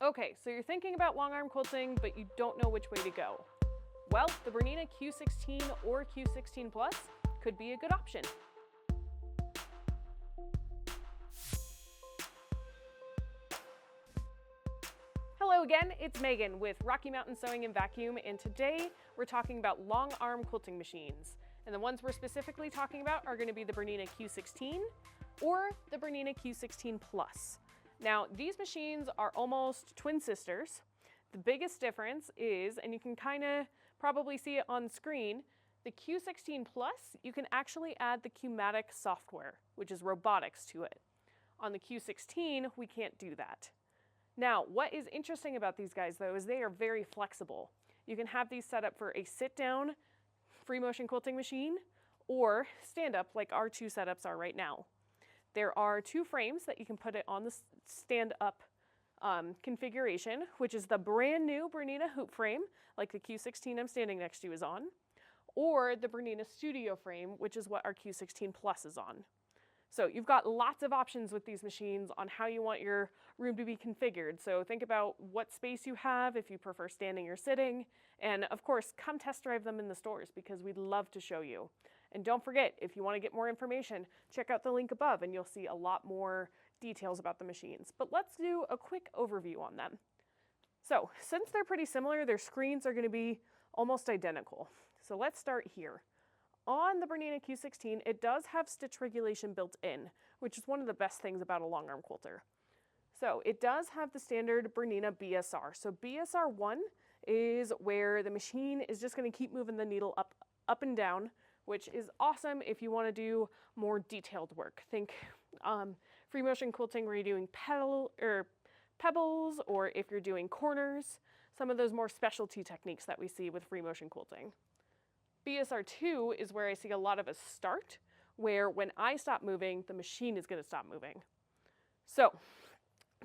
Okay, so you're thinking about long arm quilting, but you don't know which way to go. Well, the Bernina Q16 or Q16 Plus could be a good option. Hello again, it's Megan with Rocky Mountain Sewing and Vacuum, and today we're talking about long arm quilting machines. And the ones we're specifically talking about are going to be the Bernina Q16 or the Bernina Q16 Plus. Now, these machines are almost twin sisters. The biggest difference is, and you can kind of probably see it on screen, the Q16 Plus, you can actually add the Q-matic software, which is robotics, to it. On the Q16, we can't do that. Now, what is interesting about these guys, though, is they are very flexible. You can have these set up for a sit-down free motion quilting machine or stand-up like our two setups are right now. There are two frames that you can put it on the stand-up configuration, which is the brand new Bernina hoop frame, like the Q16 I'm standing next to is on, or the Bernina Studio frame, which is what our Q16 Plus is on. So you've got lots of options with these machines on how you want your room to be configured. So think about what space you have, if you prefer standing or sitting, and of course, come test drive them in the stores because we'd love to show you. And don't forget, if you want to get more information, check out the link above and you'll see a lot more details about the machines. But let's do a quick overview on them. So since they're pretty similar, their screens are going to be almost identical. So let's start here. On the Bernina Q16, it does have stitch regulation built in, which is one of the best things about a long arm quilter. So it does have the standard Bernina BSR. So BSR 1 is where the machine is just going to keep moving the needle up and down, which is awesome if you want to do more detailed work. Think free motion quilting where you're doing pebbles, or if you're doing corners, some of those more specialty techniques that we see with free motion quilting. BSR 2 is where I see a lot of us start, where when I stop moving, the machine is going to stop moving. So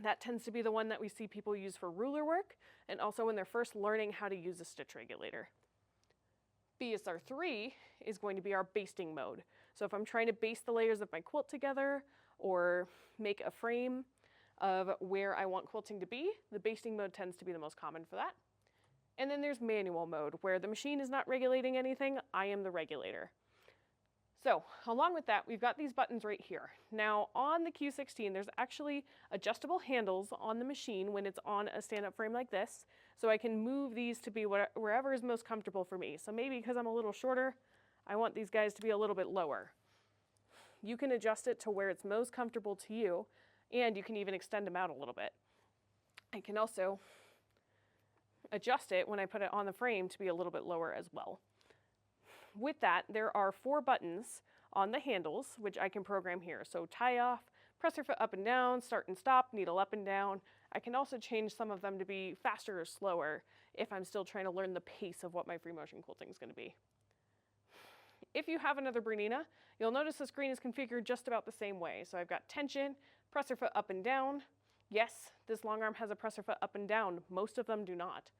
that tends to be the one that we see people use for ruler work, and also when they're first learning how to use a stitch regulator. BSR 3 is going to be our basting mode. So if I'm trying to baste the layers of my quilt together or make a frame of where I want quilting to be, the basting mode tends to be the most common for that. And then there's manual mode, where the machine is not regulating anything, I am the regulator. So along with that, we've got these buttons right here. Now on the Q16, there's actually adjustable handles on the machine when it's on a stand-up frame like this, so I can move these to be wherever is most comfortable for me. So maybe because I'm a little shorter, I want these guys to be a little bit lower. You can adjust it to where it's most comfortable to you, and you can even extend them out a little bit. I can also adjust it when I put it on the frame to be a little bit lower as well. With that, there are 4 buttons on the handles, which I can program here. So tie off, presser foot up and down, start and stop, needle up and down. I can also change some of them to be faster or slower if I'm still trying to learn the pace of what my free motion quilting is going to be. If you have another Bernina, you'll notice the screen is configured just about the same way. So I've got tension, presser foot up and down. Yes, this long arm has a presser foot up and down. Most of them do not.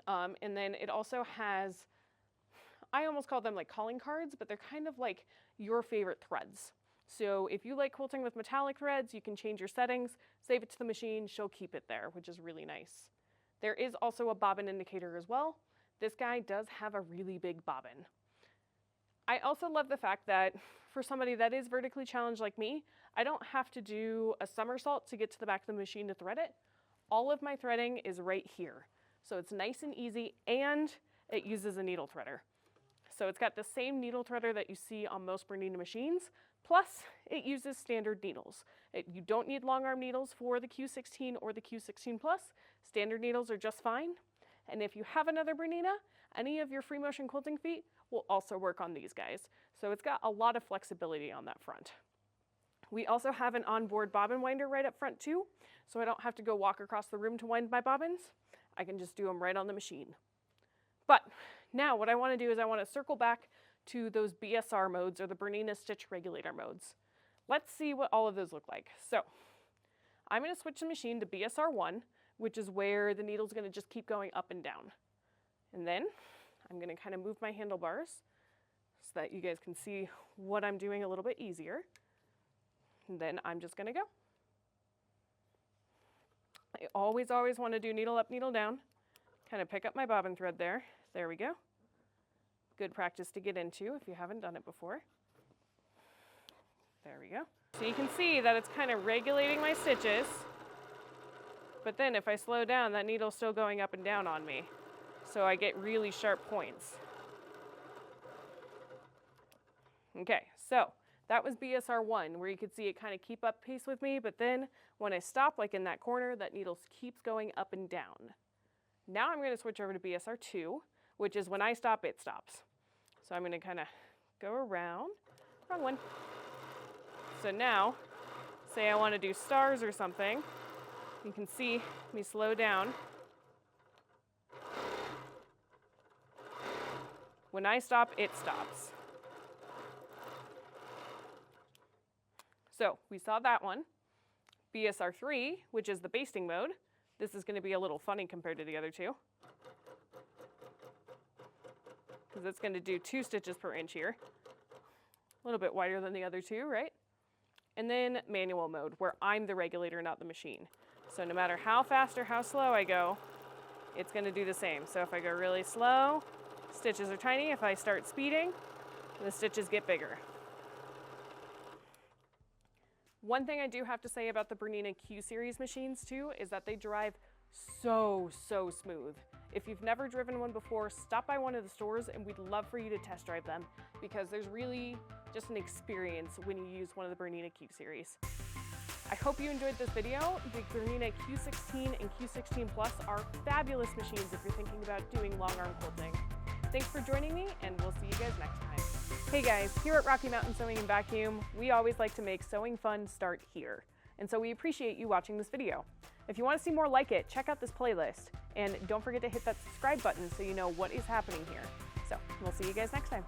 And then it also has, I almost call them like calling cards, but they're kind of like your favorite threads. So if you like quilting with metallic threads, you can change your settings, save it to the machine, she'll keep it there, which is really nice. There is also a bobbin indicator as well. This guy does have a really big bobbin. I also love the fact that for somebody that is vertically challenged like me, I don't have to do a somersault to get to the back of the machine to thread it. All of my threading is right here. So it's nice and easy, and it uses a needle threader. So it's got the same needle threader that you see on most Bernina machines, plus it uses standard needles. You don't need long arm needles for the Q16 or the Q16 Plus. Standard needles are just fine. And if you have another Bernina, any of your free motion quilting feet will also work on these guys. So it's got a lot of flexibility on that front. We also have an onboard bobbin winder right up front too, so I don't have to go walk across the room to wind my bobbins. I can just do them right on the machine. But now what I want to do is I want to circle back to those BSR modes, or the Bernina stitch regulator modes. Let's see what all of those look like. So I'm going to switch the machine to BSR 1, which is where the needle's going to just keep going up and down. And then I'm going to kind of move my handlebars so that you guys can see what I'm doing a little bit easier. And then I'm just going to go. I always want to do needle up, needle down. Kind of pick up my bobbin thread there. There we go. Good practice to get into if you haven't done it before. There we go. So you can see that it's kind of regulating my stitches, but then if I slow down, that needle's still going up and down on me. So I get really sharp points. Okay, so that was BSR 1, where you could see it kind of keep up pace with me, but then when I stop, like in that corner, that needle keeps going up and down. Now I'm going to switch over to BSR 2, which is when I stop, it stops. So I'm going to kind of go around. Wrong one. So now, say I want to do stars or something, you can see me slow down. When I stop, it stops. So we saw that one. BSR 3, which is the basting mode. This is going to be a little funny compared to the other two, because it's going to do 2 stitches per inch here. A little bit wider than the other two, right? And then manual mode, where I'm the regulator, not the machine. So no matter how fast or how slow I go, it's going to do the same. So if I go really slow, stitches are tiny. If I start speeding, the stitches get bigger. One thing I do have to say about the Bernina Q series machines too is that they drive so smooth. If you've never driven one before, stop by one of the stores and we'd love for you to test drive them, because there's really just an experience when you use one of the Bernina Q series. I hope you enjoyed this video. The Bernina Q16 and Q16 Plus are fabulous machines if you're thinking about doing long arm quilting. Thanks for joining me, and we'll see you guys next time. Hey guys, here at Rocky Mountain Sewing and Vacuum, we always like to make sewing fun start here. And so we appreciate you watching this video. If you want to see more like it, check out this playlist. And don't forget to hit that subscribe button so you know what is happening here. So we'll see you guys next time.